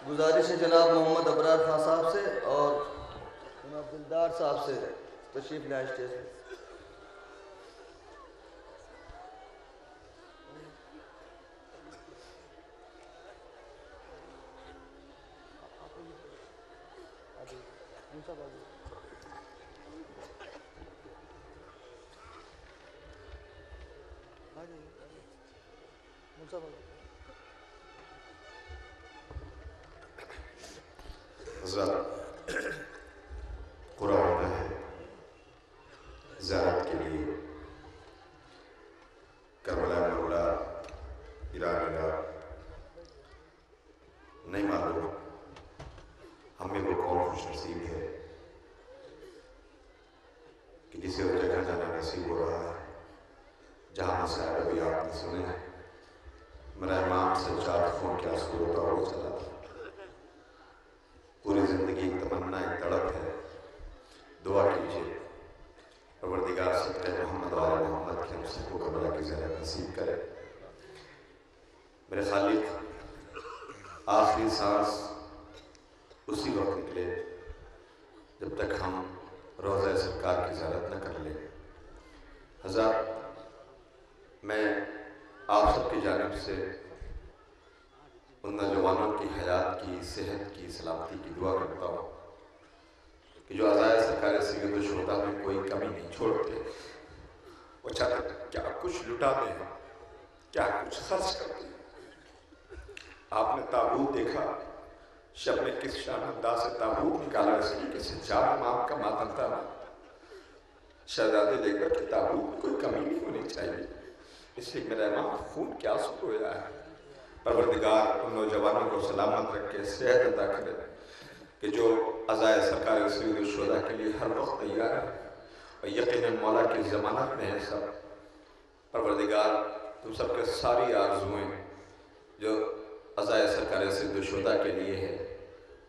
گزارش ہے جناب محمد ابرار خان صاحب سے اور جناب دلدار صاحب سے تشریف لائیں اسٹیج پہ. حضرات قرآن ہے زیارت کے لیے کربلا مولا ایران نہیں معلوم ہمیں وہ کون خوش نصیب ہے کہ جسے وہ جگہ جانا نصیب ہو رہا ہے جہاں سے ابھی آپ نے سنے ہیں میرا امام سے چار خون کیا سکول ہوتا ہو چلا تھا. پوری زندگی ایک تمنا ایک تڑپ ہے. دعا کیجئے پروردگار صدقہ محمد و آل محمد کے ہم سب کو کربلا کی زیارت نصیب کرے. میرے خالق آخری سانس اسی وقت نکلے جب تک ہم روضہ سرکار کی زیارت نہ کر لیں. حضرات میں آپ سب کی جانب سے ان نوجوانوں کی حیات کی صحت کی سلامتی کی دعا کرتا ہوں کہ جو عزائے سرکار سید الشہداء میں کوئی کمی نہیں چھوڑتے. وہ چاہتے کیا کچھ لٹاتے ہیں کیا کچھ خرچ کرتے ہیں. آپ نے تابوت دیکھا شب نے کس شان انداز سے تابوت نکالا اس لیے کہ سجاد امام کا ماتم تھا. شہزادے دیکھ کر کہ تابوت میں کوئی کمی نہیں ہونی چاہیے اس لیے میرا امام خون کیا سکھ ہویا ہے. پروردگار ان نوجوانوں کو سلامت رکھ کے صحت عطا کرے کہ جو عزائے سرکار سید الشہداء کے لیے ہر وقت تیار ہے اور یقیناً مولا کی ضمانت میں ہے سب. پروردگار تم سب کے ساری آرزوئیں جو عزائے سرکار سید الشہداء کے لیے ہے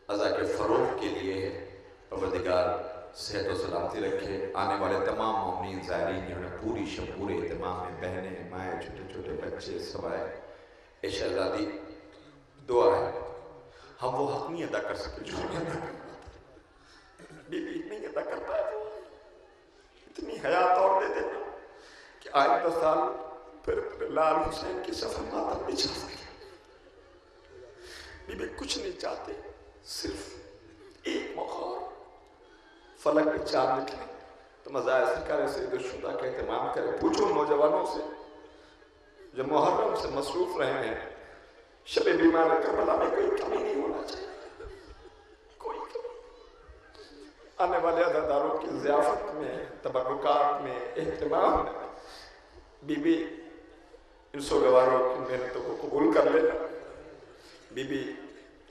عزا کے فروغ کے لیے ہے پروردگار صحت و سلامتی رکھے. آنے والے تمام مومنین زائرین جنہوں نے پوری شب پورے اہتمام میں بہنیں مائیں چھوٹے چھوٹے بچے سب آئے. اے شہزادی دعا ہے ہم وہ حق نہیں ادا کر سکے جو ہمیں ادا کرنا بی بی نہیں ادا کر پائے. اتنی حیات اور دے دینا کہ آئندہ سال پھر لال حسین کی سفر ماتم بھی جا سکے. بی بی کچھ نہیں چاہتے صرف ایک موقع اور فلک پہ چاند نکلے تو عزائے سرکار سید الشہداء کا اہتمام کرے. پوچھو نوجوانوں سے جو محرم سے مصروف رہے ہیں شب بیمار کربلا میں کوئی کمی نہیں ہونا چاہیے کوئی کمی. آنے والے عزاداروں کی ضیافت میں تبرکات میں اہتمام میں بی بی ان سوگواروں کی محنتوں کو قبول کر لینا. بی بی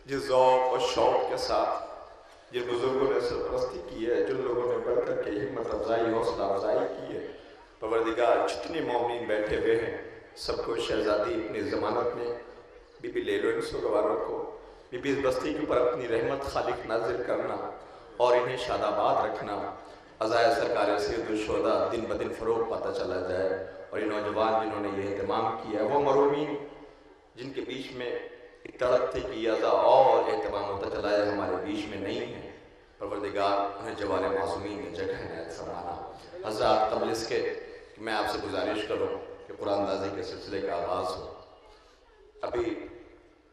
جس ذوق اور شوق کے ساتھ جن بزرگوں نے سرپرستی کی ہے جن لوگوں نے بڑھ کر کے ہمت افزائی حوصلہ افزائی کی ہے پروردگار جتنے مومنین بیٹھے ہوئے ہیں سب کو شہزادی اپنی ضمانت میں بی بی لے لو ان سوگواروں کو. بی بی اس بستی کے اوپر اپنی رحمت خالق نازل کرنا اور انہیں شاد آباد رکھنا. عزائے سرکار سید الشہداء دن بدن فروغ پاتا چلا جائے اور یہ نوجوان جنہوں نے یہ اہتمام کیا ہے وہ محرومین جن کے بیچ میں ایک تڑپ تھی کہ عزا اور اہتمام ہوتا چلا ہے ہمارے بیچ میں نہیں ہے. پروردگار انہیں جوار معصومین میں جگہ عنایت فرمانا. حضرات قبل اس کے کہ میں آپ سے گزارش کروں کہ قرآن اندازی کے سلسلے کا آغاز ہو. ابھی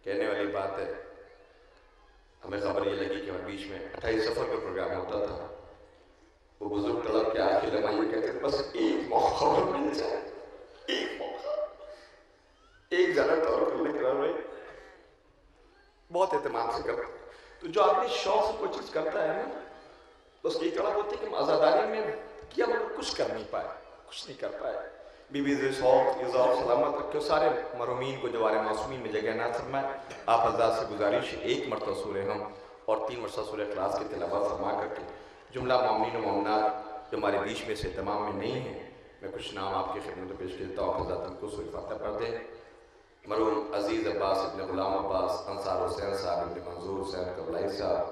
کہنے والی بات ہے ہمیں خبر یہ لگی کہ ہمیں بیچ میں 28 سفر کا پروگرام ہوتا تھا. وہ بزرگ طلب کے آخر لمحہ یہ کہتے ہیں بس ایک موقع اور مل جائے ایک موقع ایک جگہ طور کرنے کے رہے بہت اہتمام سے کرتے. تو جو آدمی شوق سے کوئی چیز کرتا ہے نا تو اس کی طرف ہوتی ہے کہ ہم آزاداری میں کیا مگر کچھ کر نہیں پائے کچھ نہیں کر پائے. بی بی ذوق سلامت رکھے سارے مرحومین کو جوار معصومین میں جگہ عنایت فرمائے. آپ حضرات سے گزارش ایک مرتبہ سورہ ہم اور 3 مرتبہ سورہ اخلاص کی تلاوت فرما کر کے جملہ مومنین و مومنات جو ہمارے بیچ میں سے اہتمام میں نہیں ہیں میں کچھ نام آپ کی خدمت میں پیش کرتا ہوں. حضرات ہم کو سورہ فاتحہ پڑھ دیں. مرحوم عزیز عباس ابن غلام عباس انصار حسین صاحب ابن منظور حسین قبلائی صاحب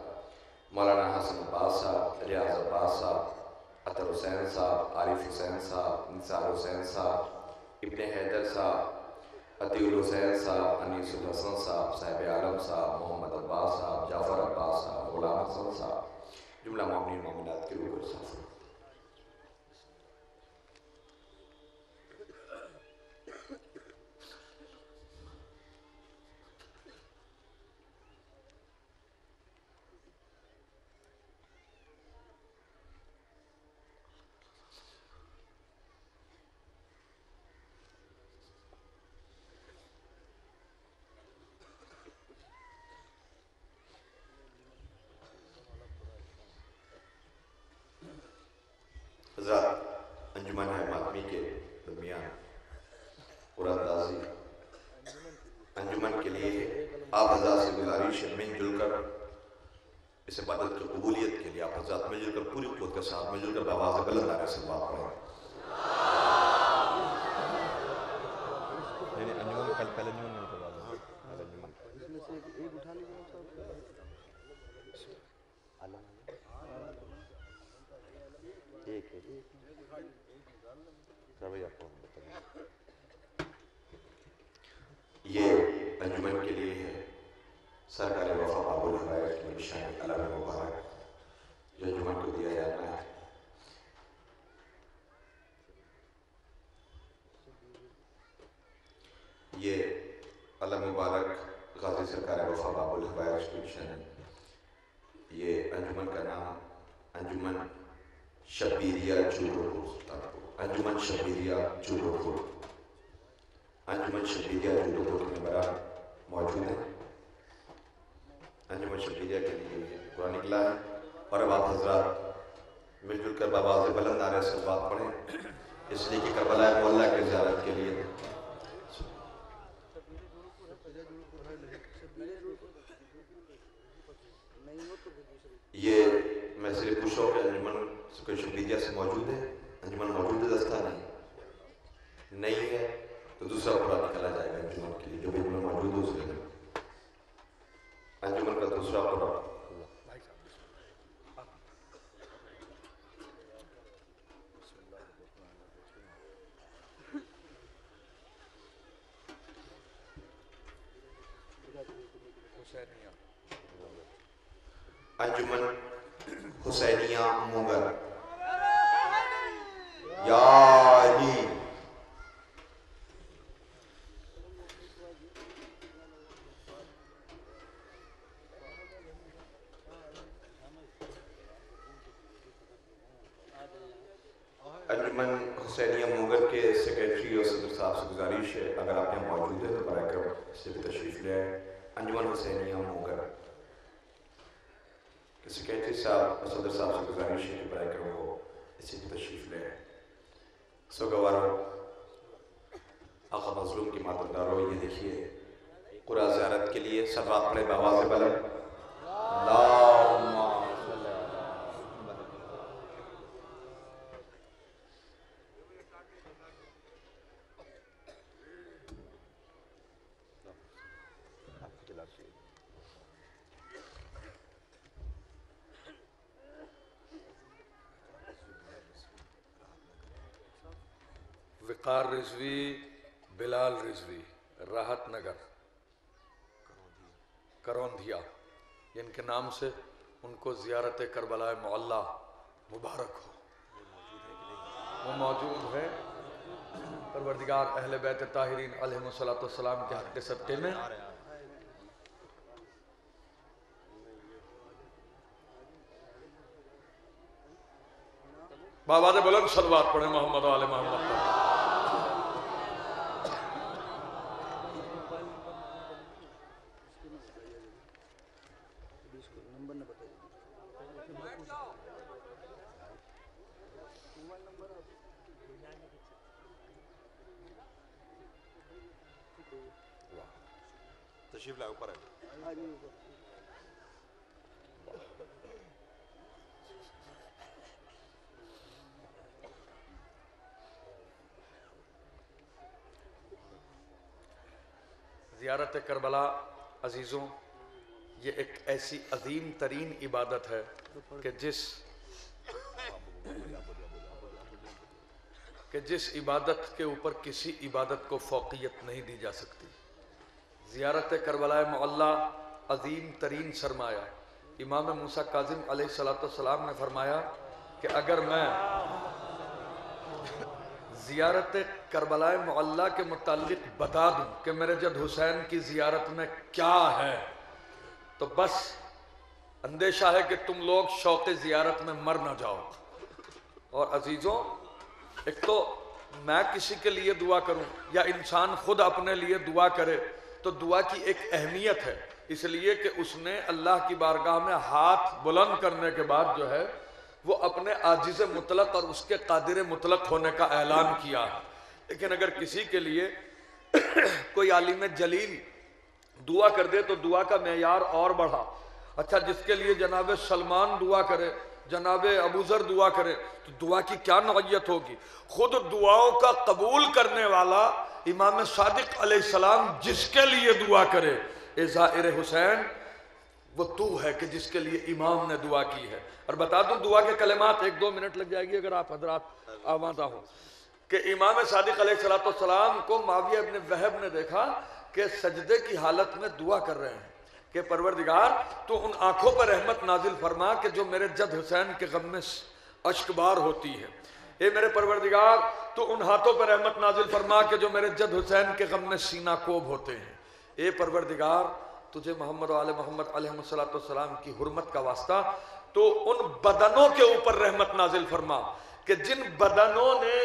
مولانا حسن عباس صاحب ریاض عباس صاحب عطر حسین صاحب عارف حسین صاحب نثار حسین صاحب ابن حیدر صاحب عطی الحسین صاحب، انیس الحسن صاحب، صاحب عالم صاحب، محمد عباس صاحب، جعفر عباس صاحب، غلام حسن صاحب، جملہ مومنین مومنات کی روح صاحب. حضرات، انجمن ہے ماتمی کے درمیان قرآن انجمن کے لیے آپ حضرات سے گزارش ہے مل جل کر اس عبادت کی قبولیت کے لیے آپ حضرات مل جل کر پوری قوت کے ساتھ مل جل کر بآواز بلند آنے سے بات پڑھیں. انجمن کل پہلے انجمن نہیں کروا دیں. اس میں سے ایک اٹھا لیجیے صاحب. ایک ہے سر بھائی آپ کو بتائیں. یہ انجمن کے لیے ہے سرکار وفا باب الحبائر کی نشانی علم مبارک جو انجمن کو دیا جانا ہے. یہ علم مبارک غازی سرکار وفا باب الحبائر کی نشانی. یہ انجمن کا نام انجمن شبیریہ جودھپور، انجمن شبیریہ جودھپور، انجمن شبیریہ جودھپور کے ممبران موجود ہیں. انجمن شبیریہ کے لیے قرآن نکلا ہے اور اب آپ حضرات مل جل کر بآواز بلند آنے سے بات پڑھیں اس لیے کہ کربلا معلیٰ کے زیارت کے لیے یہ میں صرف پوچھوں کہ انجمن کوئی شبیریہ سے موجود ہے؟ انجمن موجود ہے؟ دستہ نہیں ہے تو دوسرا قرآن نکلا جائے گا انجمن کے لیے جو بھی انجمن موجود ہو سکے. انجمن کا دوسرا قرآن انجمن حسینیہ مونگر. یا علی انجمن حسینیہ مونگر کے سیکریٹری اور صدر صاحب سے گزارش ہے اگر آپ یہاں موجود ہیں تو برائے کرم سے بھی تشریف لے آئیں. انجمن حسینیہ مونگر کے سیکریٹری صاحب اور صدر صاحب سے گزارش ہے کہ برائے کرم وہ اسے بھی تشریف لے آئیں. سوگوارو آقا مظلوم کی ماتمدارو، یہ دیکھیے قرآن زیارت کے لیے سب بات پڑھے بآواز بلند. اللہم وقار رضوی، بلال رضوی، راحت نگر، کروندھیا، ان کے نام سے ان کو زیارت کربلا معلیٰ مبارک ہو. وہ موجود ہے پروردگار اہل بیت طاہرین علیہم السلام کے حق صدقے میں. بآواز بلند صلوات پڑھیں محمد آل محمد پر. تشریف لائے اوپر ہے. زیارت کربلا عزیزوں، یہ ایک ایسی عظیم ترین عبادت ہے کہ جس کہ جس عبادت کے اوپر کسی عبادت کو فوقیت نہیں دی جا سکتی. زیارت کربلا معلی عظیم ترین سرمایہ. امام موسیٰ کاظم علیہ السلام نے فرمایا کہ اگر میں زیارت کربلا معلی کے متعلق بتا دوں کہ میرے جد حسین کی زیارت میں کیا ہے تو بس اندیشہ ہے کہ تم لوگ شوق زیارت میں مر نہ جاؤ. اور عزیزوں، ایک تو میں کسی کے لیے دعا کروں یا انسان خود اپنے لیے دعا کرے تو دعا کی ایک اہمیت ہے، اس لیے کہ اس نے اللہ کی بارگاہ میں ہاتھ بلند کرنے کے بعد جو ہے وہ اپنے عاجز مطلق اور اس کے قادر مطلق ہونے کا اعلان کیا ہے. لیکن اگر کسی کے لیے کوئی عالم جلیل دعا کر دے تو دعا کا معیار اور بڑھا. اچھا، جس کے لیے جناب سلمان دعا کرے، جناب ابوذر دعا کرے تو دعا کی کیا نوعیت ہوگی. خود دعاؤں کا قبول کرنے والا امام صادق علیہ السلام جس کے لیے دعا کرے، اے زائر حسین، وہ تو ہے کہ جس کے لیے امام نے دعا کی ہے. اور بتا دوں دعا کے کلمات، 1-2 منٹ لگ جائے گی اگر آپ حضرات آمادہ ہوں، کہ امام صادق علیہ السلام کو معاویہ ابن وہب نے دیکھا کہ سجدے کی حالت میں دعا کر رہے ہیں کہ پروردگار تو ان آنکھوں پر رحمت نازل فرما کہ جو میرے جد حسین کے غم میں اشک بار ہوتی ہے. اے میرے پروردگار تو ان ہاتھوں پر رحمت نازل فرما کہ جو میرے جد حسین کے غم میں سینہ کوب ہوتے ہیں. اے پروردگار تجھے محمد و آل محمد علیہ السلام کی حرمت کا واسطہ تو ان بدنوں کے اوپر رحمت نازل فرما کہ جن بدنوں نے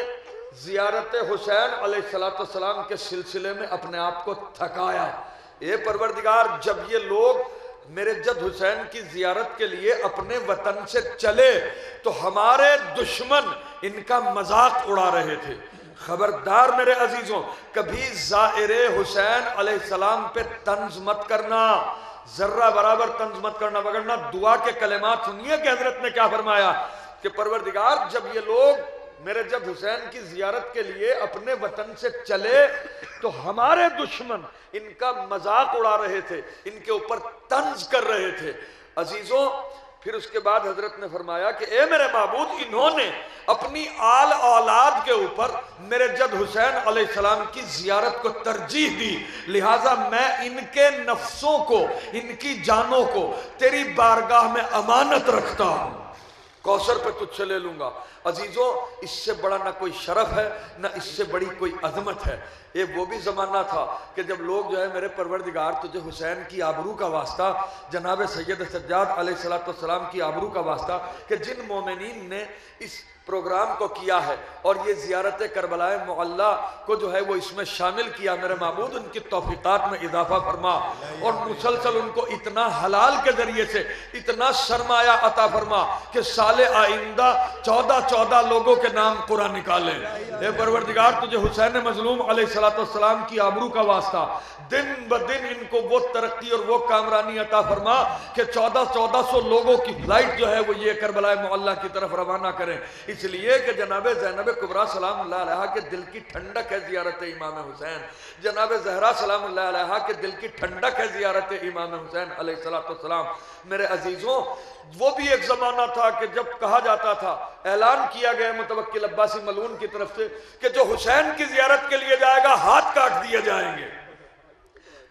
زیارت حسین علیہ السلام کے سلسلے میں اپنے آپ کو تھکایا. اے پروردگار جب یہ لوگ میرے جد حسین کی زیارت کے لیے اپنے وطن سے چلے تو ہمارے دشمن ان کا مذاق اڑا رہے تھے. خبردار میرے عزیزوں، کبھی زائر حسین علیہ السلام پہ طنز مت کرنا، ذرہ برابر طنز مت کرنا، وگرنہ دعا کے کلمات سنیے کہ حضرت نے کیا فرمایا کہ پروردگار جب یہ لوگ میرے جد حسین کی زیارت کے لیے اپنے وطن سے چلے تو ہمارے دشمن ان کا مذاق اڑا رہے تھے، ان کے اوپر طنز کر رہے تھے. عزیزوں، پھر اس کے بعد حضرت نے فرمایا کہ اے میرے معبود، انہوں نے اپنی آل اولاد کے اوپر میرے جد حسین علیہ السلام کی زیارت کو ترجیح دی، لہٰذا میں ان کے نفسوں کو، ان کی جانوں کو تیری بارگاہ میں امانت رکھتا ہوں، کوثر پہ تجھ سے لے لوں گا. عزیزوں، اس سے بڑا نہ کوئی شرف ہے نہ اس سے بڑی کوئی عظمت ہے. یہ وہ بھی زمانہ تھا کہ جب لوگ جو ہے میرے پروردگار تجھے حسین کی آبرو کا واسطہ، جناب سید سجاد علیہ السلام کی آبرو کا واسطہ، کہ جن مومنین نے اس پروگرام کو کیا ہے اور یہ زیارت کربلا معلی کو جو ہے وہ اس میں شامل کیا، میرے معبود ان کی توفیقات میں اضافہ فرما اور مسلسل ان کو اتنا حلال کے ذریعے سے اتنا سرمایہ عطا فرما کہ سال آئندہ 14 لوگوں کے نام قرآن نکالے. اے پروردگار تجھے حسین مظلوم علیہ السلام کی آبرو کا واسطہ دن بدن ان کو وہ ترقی اور وہ کامرانی عطا فرما کہ 1400 لوگوں کی فلائٹ جو ہے وہ یہ کربلا معلی کی طرف روانہ کریں. اس لیے کہ جناب زینب کبریٰ سلام اللہ علیہا کے دل کی ٹھنڈک ہے زیارت امام حسین، جناب زہرا سلام اللہ علیہا کے دل کی ٹھنڈک ہے زیارت امام حسین علیہ السلام. میرے عزیزوں، وہ بھی ایک زمانہ تھا کہ جب کہا جاتا تھا، اعلان کیا گیا متوکل عباسی ملعون کی طرف سے کہ جو حسین کی زیارت کے لیے جائے گا ہاتھ کاٹ دیے جائیں گے،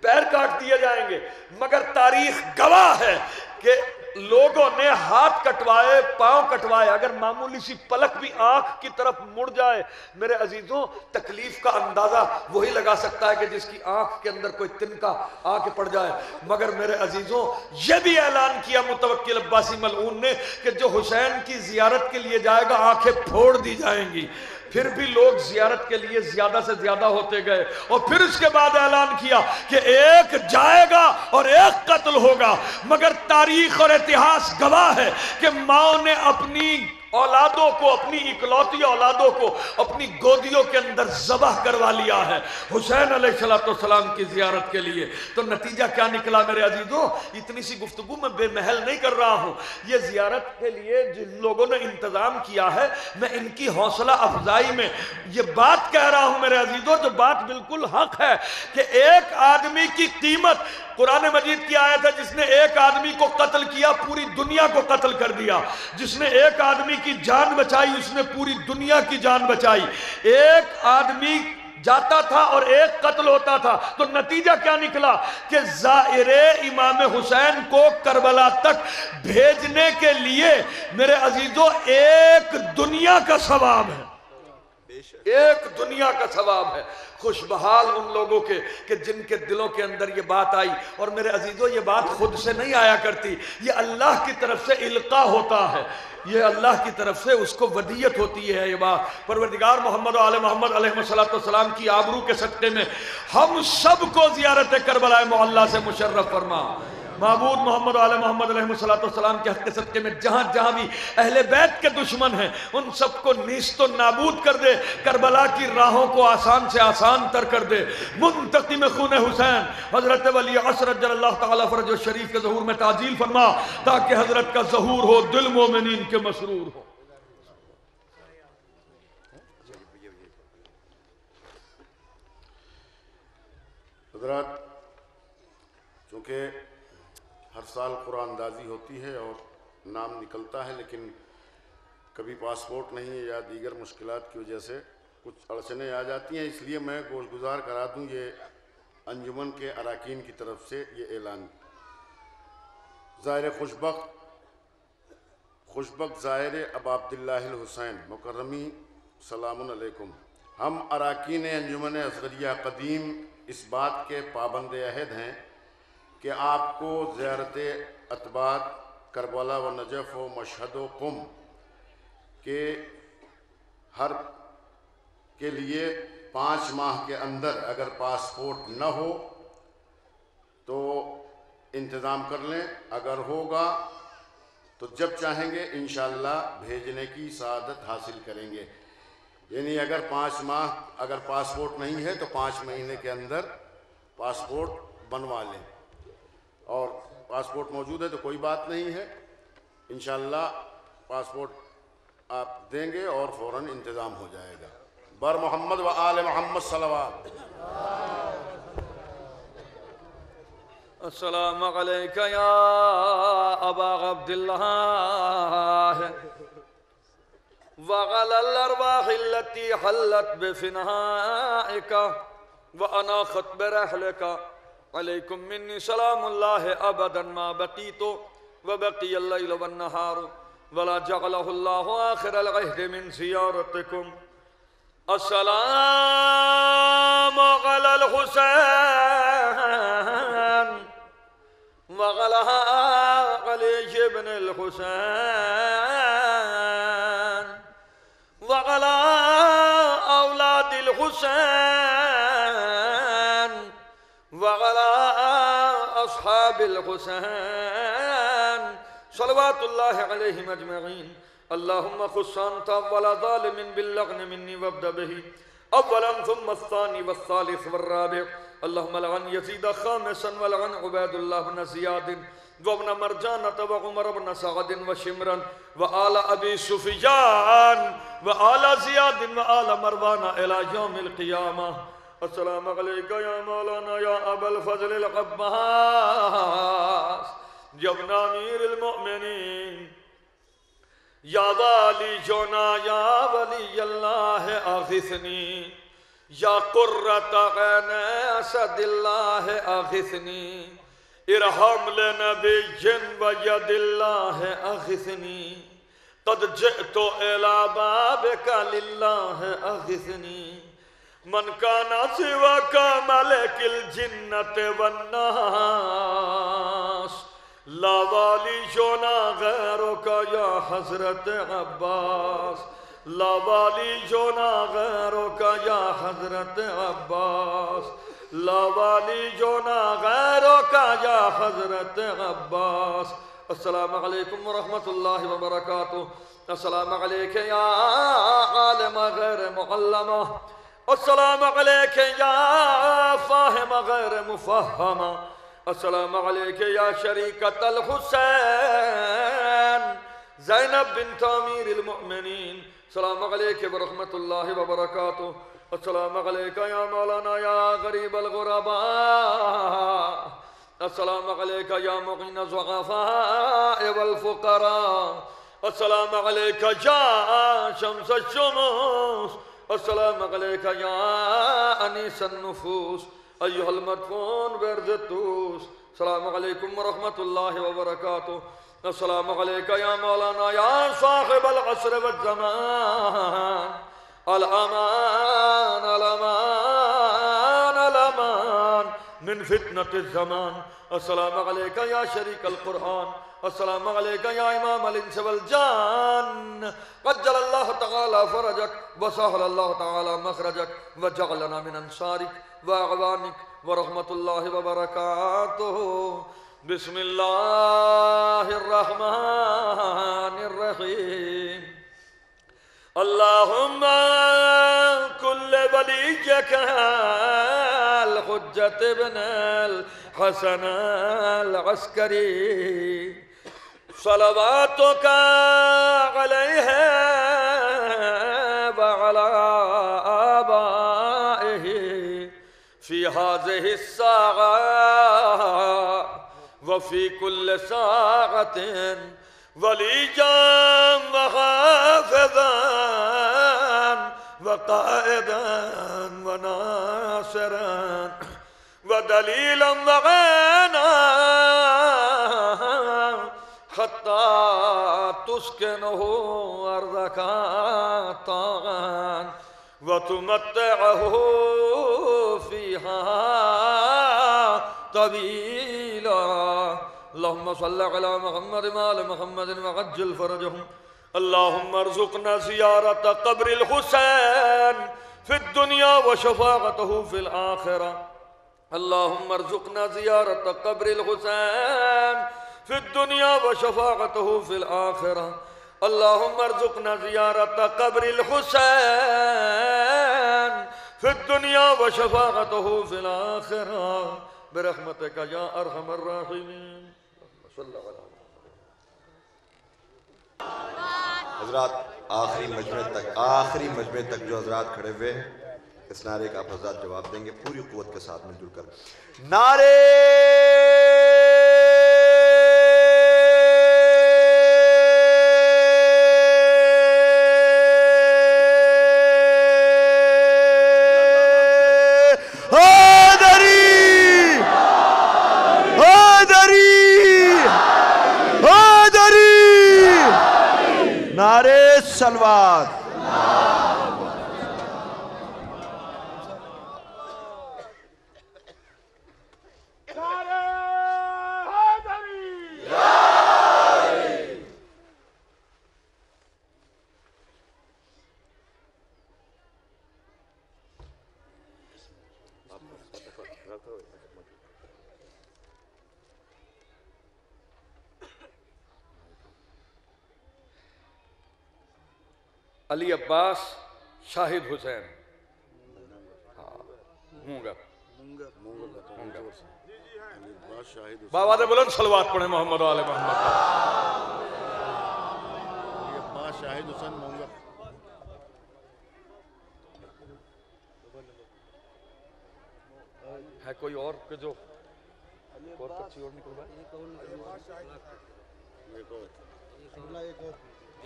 پیر کاٹ دیے جائیں گے. مگر تاریخ گواہ ہے کہ لوگوں نے ہاتھ کٹوائے، پاؤں کٹوائے. اگر معمولی سی پلک بھی آنکھ کی طرف مڑ جائے میرے عزیزوں، تکلیف کا اندازہ وہی لگا سکتا ہے کہ جس کی آنکھ کے اندر کوئی تنکا آ کے پڑ جائے. مگر میرے عزیزوں، یہ بھی اعلان کیا متوکل عباسی ملعون نے کہ جو حسین کی زیارت کے لیے جائے گا آنکھیں پھوڑ دی جائیں گی. پھر بھی لوگ زیارت کے لیے زیادہ سے زیادہ ہوتے گئے اور پھر اس کے بعد اعلان کیا کہ ایک جائے گا اور ایک قتل ہوگا. مگر تاریخ اور اتہاس گواہ ہے کہ ماؤں نے اپنی اولادوں کو، اپنی اکلوتی اولادوں کو اپنی گودیوں کے اندر ذبح کروا لیا ہے حسین علیہ السلام کی زیارت کے لیے. تو نتیجہ کیا نکلا میرے عزیزوں؟ اتنی سی گفتگو میں بے محل نہیں کر رہا ہوں. یہ زیارت کے لیے جن لوگوں نے انتظام کیا ہے میں ان کی حوصلہ افزائی میں یہ بات کہہ رہا ہوں میرے عزیزوں، جو بات بالکل حق ہے کہ ایک آدمی کی قیمت قرآن مجید کی آیت ہے جس نے ایک آدمی کو قتل کیا پوری دنیا کو قتل کر دیا، جس نے ایک آدمی کی جان بچائی اس نے پوری دنیا کی جان بچائی۔ ایک آدمی جاتا تھا اور ایک قتل ہوتا تھا، تو نتیجہ کیا نکلا کہ زائر امام حسین کو کربلا تک بھیجنے کے لیے میرے عزیزو ایک دنیا کا ثواب ہے، ایک دنیا کا ثواب ہے۔ خوش بحال ان لوگوں کے کہ جن کے دلوں کے اندر یہ بات آئی، اور میرے عزیزو یہ بات خود سے نہیں آیا کرتی، یہ اللہ کی طرف سے القاء ہوتا ہے، یہ اللہ کی طرف سے اس کو ودیت ہوتی ہے۔ یہ بات پروردگار محمد و آل محمد علیہ السلام کی آبرو کے صدقے میں ہم سب کو زیارت کربلا معلیٰ سے مشرف فرما۔ معبود محمد و آل محمد علیہ السلام کے حق کے صدقے میں جہاں جہاں بھی اہل بیت کے دشمن ہیں ان سب کو نیست و نابود کر دے، کربلا کی راہوں کو آسان سے آسان تر کر دے۔ منتقم خون حسین حضرت ولی عصر جل اللہ تعالیٰ فرج و شریف کے ظہور میں تعجیل فرما تاکہ حضرت کا ظہور ہو، دل مومنین کے مسرور ہو۔ حضرات، چونکہ ہر سال قرآن اندازی ہوتی ہے اور نام نکلتا ہے، لیکن کبھی پاسپورٹ نہیں ہے یا دیگر مشکلات کی وجہ سے کچھ اڑچنیں آ جاتی ہیں، اس لیے میں گوشگزار کرا دوں یہ انجمن کے اراکین کی طرف سے یہ اعلان۔ زائر خوشبخت زائر ابا عبداللہ الحسین مکرمی سلام علیکم۔ ہم اراکین انجمن اصغریہ قدیم اس بات کے پابند عہد ہیں کہ آپ کو زیارت اتباع کربلا و نجف و مشہد و قم کے ہر کے لیے 5 ماہ کے اندر اگر پاسپورٹ نہ ہو تو انتظام کر لیں، اگر ہوگا تو جب چاہیں گے انشاءاللہ بھیجنے کی سعادت حاصل کریں گے۔ یعنی اگر 5 ماہ اگر پاسپورٹ نہیں ہے تو 5 مہینے کے اندر پاسپورٹ بنوا لیں، اور پاسپورٹ موجود ہے تو کوئی بات نہیں ہے، انشاءاللہ پاسپورٹ آپ دیں گے اور فوراً انتظام ہو جائے گا۔ بر محمد و آل محمد صلوات۔ السلام علیکہ یا ابا عبداللہ وغل الارواح التي حلت بفنائك واناخت برحلك علیکم منی سلام اللہ ابدا ما بقیت وبقی اللیل والنہار ولا جعلہ اللہ آخر العہد من زیارتکم۔ السلام علی الحسین وعلی علی ابن الحسین وعلی اولاد الحسین وعلى أصحاب الحسين صلوات الله عليهم أجمعين۔ اللهم خص أنت أول ظالم باللغن مني وابدأ به أولا ثم الثاني والثالث والرابع۔ اللهم لعن يزيد خامسا ولعن عباد الله بن زياد وابن مرجانة وعمر بن سعد وشمرا وآل أبي سفيان وآل زياد وآل مروان إلى يوم القيامة۔ السلام علیکہ یا مولانا یا ابا الفضل العباس یا ابن امیر المؤمنین یا والی جونا یا ولی اللہ اغثنی یا قرۃ عین اسد اللہ اغثنی ارحم لنبی و ید اللہ اغثنی قد جئت الى بابک للہ اغثنی من کانا سواک ملک الجنت والناس لا والی جونا غیرک یا حضرت عباس لا والی جونا غیرک یا حضرت عباس لا والی جونا غیرک یا حضرت عباس۔ السلام علیکم ورحمت اللہ وبرکاتہ۔ السلام علیکم یا عالم غیر معلمہ، السلام علیکہ یا فاہم غیر مفہمہ، السلام علیکہ یا شریکت الحسین زینب بنت امیر المؤمنین، السلام علیکہ ورحمت اللہ وبرکاتہ۔ السلام علیکہ یا مولانا یا غریب الغرباء السلام علیکہ یا مغین الضعفاء والفقراء السلام علیکہ یا شمس الشموس السلام علیکہ یا انیس النفوس ایہا المدفون برد التوس السلام علیکم ورحمت اللہ وبرکاتہ السلام علیکہ یا مولانا یا صاحب العصر والزمان الامان الامان الامان من فتنة الزمان السلام علیکہ یا شریک القرآن السلام علیکہ یا امام الانس والجان قجل اللہ تعالی فرجک وسہل اللہ تعالی مخرجک وجعلنا من انصارک واعوانک ورحمت اللہ وبرکاتہ بسم اللہ الرحمن الرحیم اللہم کل ولیجک الحجت ابن الحسن العسکری صلواتک علیہ وعلا آبائہ فی هذه الساعة وفي كل ساعة وليجا وحافظا وقائدا وناصرا ودليلا وعينا حتى تسكنه أرضك طاغا وتمتعه فيها طويلا اللهم صل على محمد وآل محمد وعجل فرجهم اللهم ارزقنا زيارة قبر الحسين في الدنيا وشفاعته في الآخرة اللهم ارزقنا زيارة قبر الحسين في الدنيا وشفاعته في الآخرة اللهم ارزقنا زيارة قبر الحسين في الدنيا وشفاعته في الآخرة برحمتك يا أرحم الراحمين صلى الله عليه وسلم. حضرات آخری مجمع تک جو حضرات کھڑے ہوئے ہیں اس نعرے کا آپ حضرات جواب دیں گے پوری قوت کے ساتھ مل جل کر. نعرے نعرے سلوات. علی عباس شاہد حسین مونگر بابا دے بلند صلوات پڑھیں محمد آل محمد. شاہد حسین مونگر. ہے کوئی اور کہ جو اور کچھ اور نکل رہا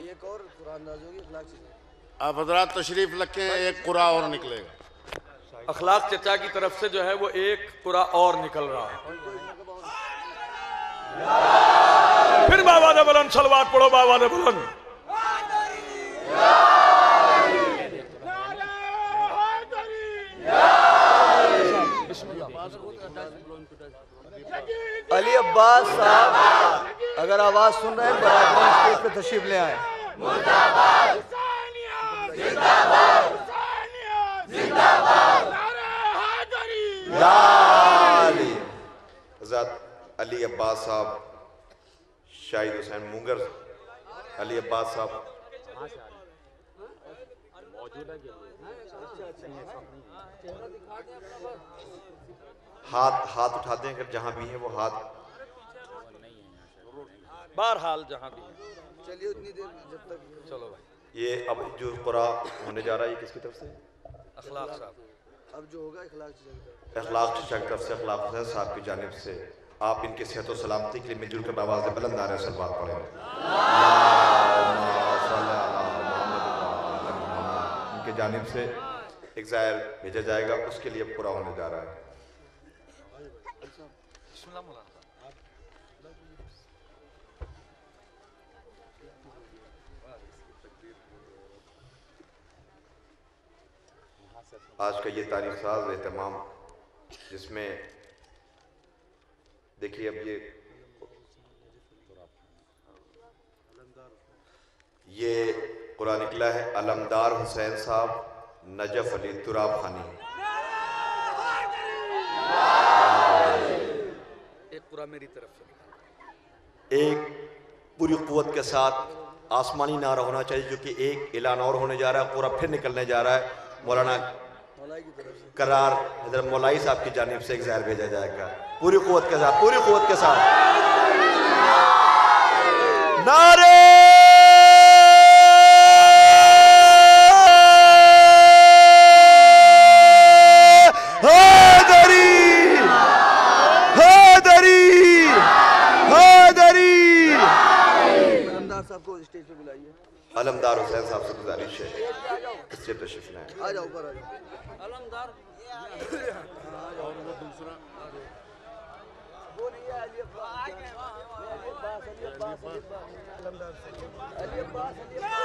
ایک اور قرآن نازل ہوگی اخلاق سے. آپ حضرات تشریف رکھیں ایک قرآن اور نکلے گا. اخلاق چچا کی طرف سے جو ہے وہ ایک قرآن اور نکل رہا ہے. پھر بابا دے بلند صلوات پڑھو بابا دے بلند. علی عباس صاحب اگر آواز سن رہے ہیں برادران اسٹیج پہ تشریف لے آئیں. حضرت علی عباس صاحب شاہد حسین مونگر علی عباس صاحب ہاتھ اٹھاتے ہیں اگر جہاں بھی ہیں وہ ہاتھ بہرحال جہاں بھی ہے. چلیے اتنی دیر جب تک چلو بھائی. یہ اب جو قرآن ہونے جا رہا ہے یہ کس کی طرف سے؟ اخلاق صاحب. اب جو ہوگا اخلاق سے اخلاق چچا کی طرف سے اخلاق حسین صاحب کی جانب سے آپ ان کی صحت و سلامتی کے لیے مل جل کر آواز بلند آ رہے ہیں صلوات پڑھیں. ان کی جانب سے ایک ظاہر بھیجا جائے گا، اس کے لیے پورا ہونے جا رہا ہے. آج کا یہ تاریخ ساز اہتمام جس میں دیکھیے اب یہ قرآن نکلا ہے علمدار حسین صاحب نجف علی تراب خانی. ایک پورا میری طرف سے ایک پوری قوت کے ساتھ آسمانی نعرہ ہونا چاہیے جو کہ ایک اعلان اور ہونے جا رہا ہے، پورا پھر نکلنے جا رہا ہے. مولانا قرار حضرت مولائی صاحب کی جانب سے ایک ظاہر بھیجا جائے گا پوری قوت کے ساتھ، پوری قوت کے ساتھ. نعرے حیدری حیدری حیدری. علمدار صاحب کو اسٹیج پہ بلائیے. علمدار حسین صاحب سے گزارش ہے اس سے تشریف لائیں. آ جاؤ اوپر آ جاؤ. علمدار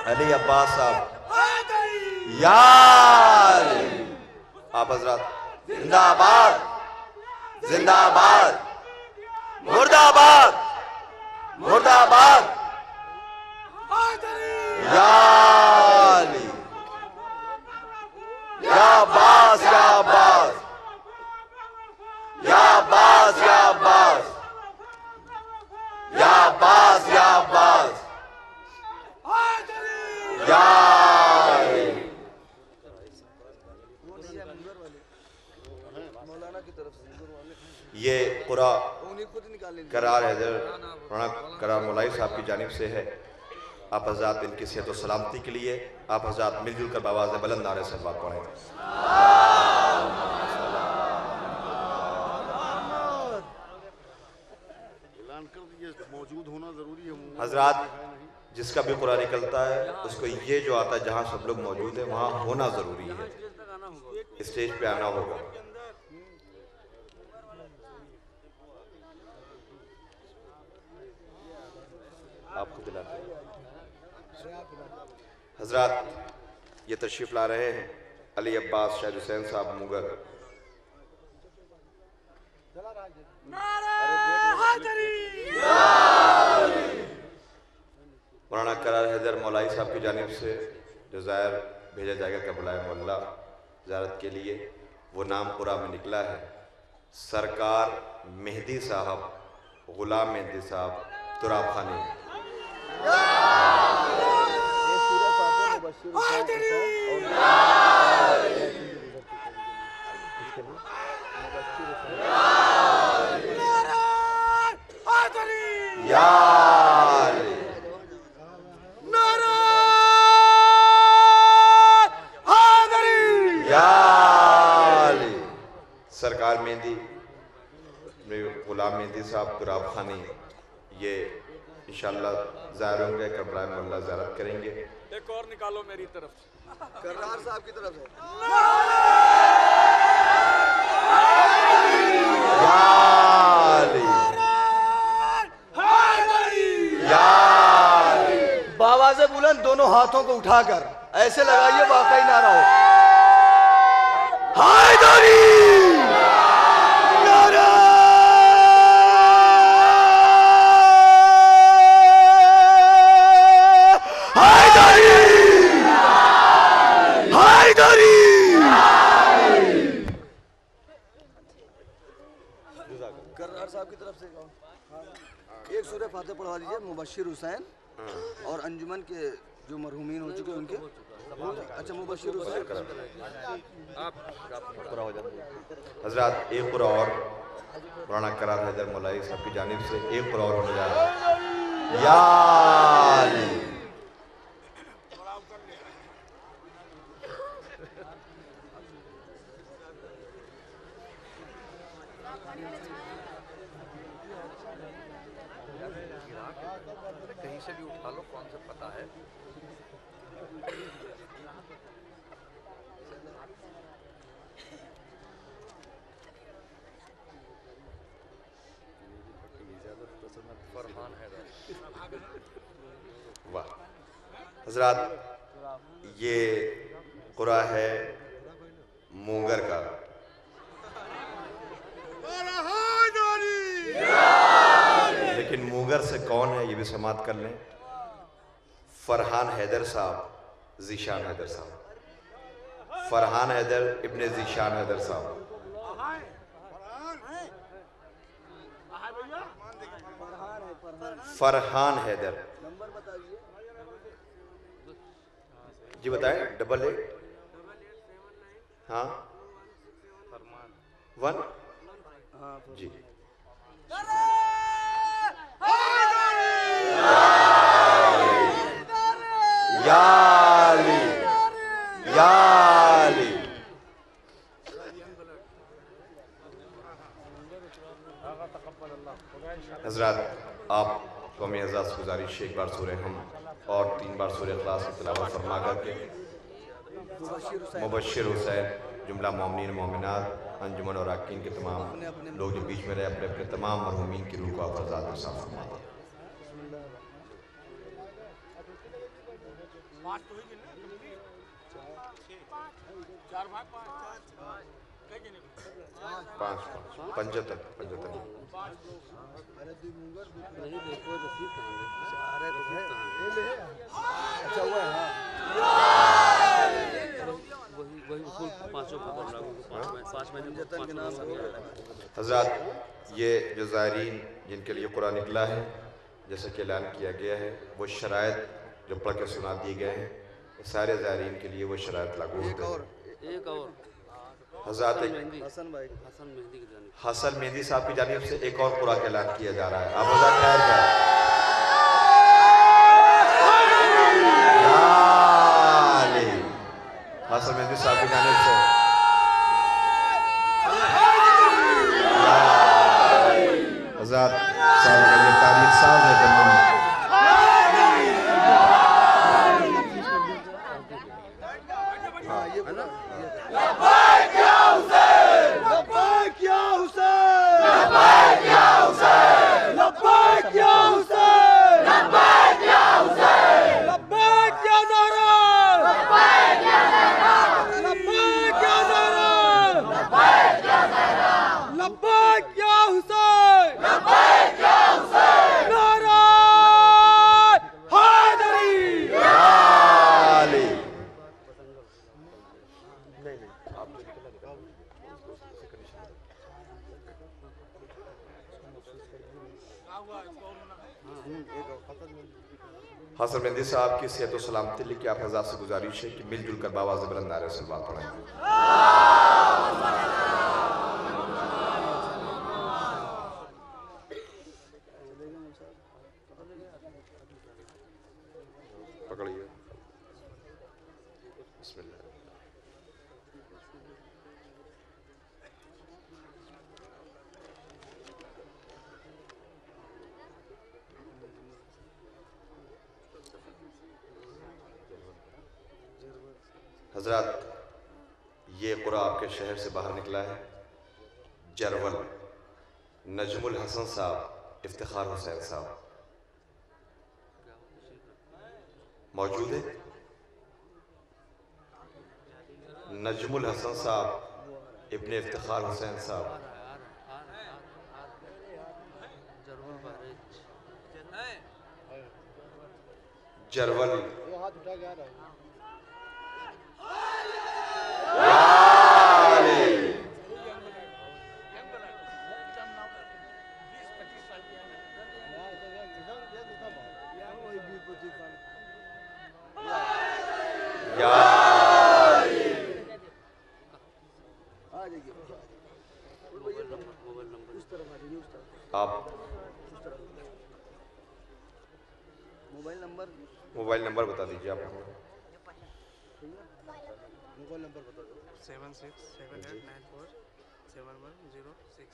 علی عباس صاحب یار آپ حضرات زندہ آباد زندہ آباد مرد آباد مرد آباد. یا علی یا عباس یا عباس یا عباس یا عباس یا عباس یا عباس یا علی. مولانا کی طرف سے یہ قرآ انہیں خود نکال لیں. قرار حیدر مولانا قرار مولائی صاحب کی جانب سے ہے. آپ حضرات ان کی صحت و سلامتی کے لیے آپ حضرات مل جل کر بآواز بلند نعرے صلوات پڑھیں. اعلان کر دیجیے موجود ہونا ضروری ہے. حضرات جس کا بھی قرآن نکلتا ہے اس کو یہ جو آتا ہے جہاں سب لوگ موجود ہیں وہاں ہونا ضروری ہے، اسٹیج پہ آنا ہوگا. آپ کو دلاتے ہیں حضرات یہ تشریف لا رہے ہیں علی عباس شاہد حسین صاحب مغر. مولانا قرار حیدر مولائی صاحب کی جانب سے جو ظاہر بھیجا جائے گا قبلۂ مولا زیارت کے لیے، وہ نام پورا میں نکلا ہے سرکار مہدی صاحب غلام مہدی صاحب تراب خانی. یا علی یا علی. سرکار مہندی غلام مہندی صاحب تراب خانی یہ انشاءاللہ ظاہر ہوں گے، قبلۂ مولا زیارت کریں گے. ایک اور نکالو میری طرف سے. کرار صاحب کی طرف سے یا علی یا علی. بآواز بلند دونوں ہاتھوں کو اٹھا کر ایسے لگائیے واقعی نعرہ ہو. حیدری نعرہ حیدری حیدری. کرار صاحب کی طرف سے ایک سورہ فاتح پڑھوا دیجئے مبشر حسین اور انجمن کے جو مرحومین ہو چکے ان کے. اچھا مبشر حسین حضرات ایک قرآن اور مولانا قرار حیدر مولائی صاحب کی جانب سے ایک قرآن اور ہونے جا رہا ہے. یا علی سے پتہ ہے. فرحان حیدر. واہ حضرات، یہ قرآ ہے مونگر کا. لیکن مونگر سے کون ہے یہ بھی سماعت کر لیں. فرحان حیدر صاحب، ذیشان حیدر صاحب. فرحان حیدر ابن ذیشان حیدر صاحب. فرحان حیدر نمبر بتا دیجیے. جی بتائیں. 88. ہاں 1. جی یا علی یا علی. حضرات، آپ قومی حضرات سے گزارش ہے ایک بار سورہ ہم اور 3 بار سورہ اخلاص کی تلاوت فرما کر کے مبشر حسین، جملہ مومنین مومنات، انجمن اور اراکین کے تمام لوگ جو بیچ میں رہے اپنے اپنے تمام مرحومین کی روح کو آپ ارزاد میں صاف فرما دیں. پنجتر اچھا ہوا ہے. حضرات، یہ جو زائرین جن کے لیے قرآن نکلا ہے، جیسا کہ اعلان کیا گیا ہے، وہ شرائط جو پڑھ کے سنا دیے گئے ہیں، سارے زائرین کے لیے وہ شرائط لاگو ہوتے ہیں. ایک اور حضرات، حسن بھائی حسن مہندی کی جانب حسن مہندی صاحب کی جانب سے ایک اور قرآن کا اعلان کیا جا رہا ہے. آپ حضرات خیر کریں. حسن مہندی صاحب کی جانب سے حضرات صاحب کا یہ تاریخ ساز ہے تمام. حسن مہندی صاحب کی صحت و سلامتی لے کے آپ حضرات سے گزارش ہے کہ مل جل کر بآواز بلند نعرے صلوات پڑھیں. پکڑیے. بسم اللہ. حضرات، یہ قرآن آپ کے شہر سے باہر نکلا ہے. جرول، نجم الحسن صاحب، افتخار حسین صاحب موجود ہے. نجم الحسن صاحب ابن افتخار حسین صاحب. جرول آپ موبائل نمبر بتا دیجیے. آپ موبائل نمبر بتا دو. 7678947106.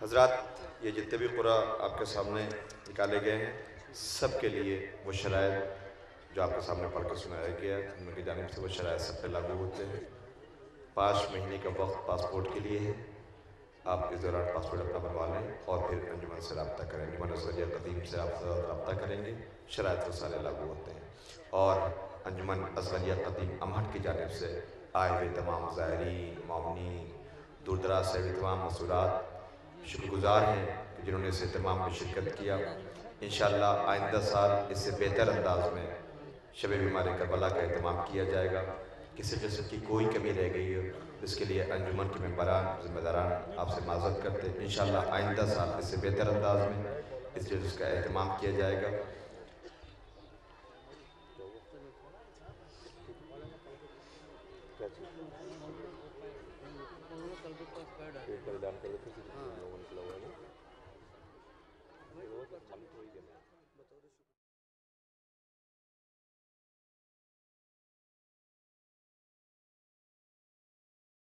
حضرات یہ جتنے بھی قرآ آپ کے سامنے نکالے گئے ہیں سب کے لیے وہ شرائط جو آپ کے سامنے پڑھ کے سنایا گیا ہے ان کی جانب سے وہ شرائط سب پہ لاگو ہوتے ہیں 5 مہینے کا وقت پاسپورٹ کے لیے ہے آپ اس دوران پاسپورٹ اپنا بنوا لیں اور پھر انجمن سے رابطہ کریں انجمن اصغریہ قدیم سے آپ رابطہ کریں گے شرائط وہ سارے لاگو ہوتے ہیں اور انجمن اصغریہ قدیم امہٹ کی جانب سے آئے ہوئے تمام زائرین مومنین دور دراز سے تمام مسئولات شکر گزار ہیں کہ جنہوں نے اس اہتمام میں شرکت کیا انشاءاللہ آئندہ سال اس سے بہتر انداز میں شب بیمار کربلا کا اہتمام کیا جائے گا کسی قسم کی کوئی کمی رہ گئی ہے اس کے لیے انجمن کے ممبران ذمہ داران آپ سے معذرت کرتے ہیں انشاءاللہ آئندہ سال اس سے بہتر انداز میں اس جلسے کا اہتمام کیا جائے گا پیٹ کا اعلان کر دیتے ہیں لوگوں نے کھلا ہوا ہے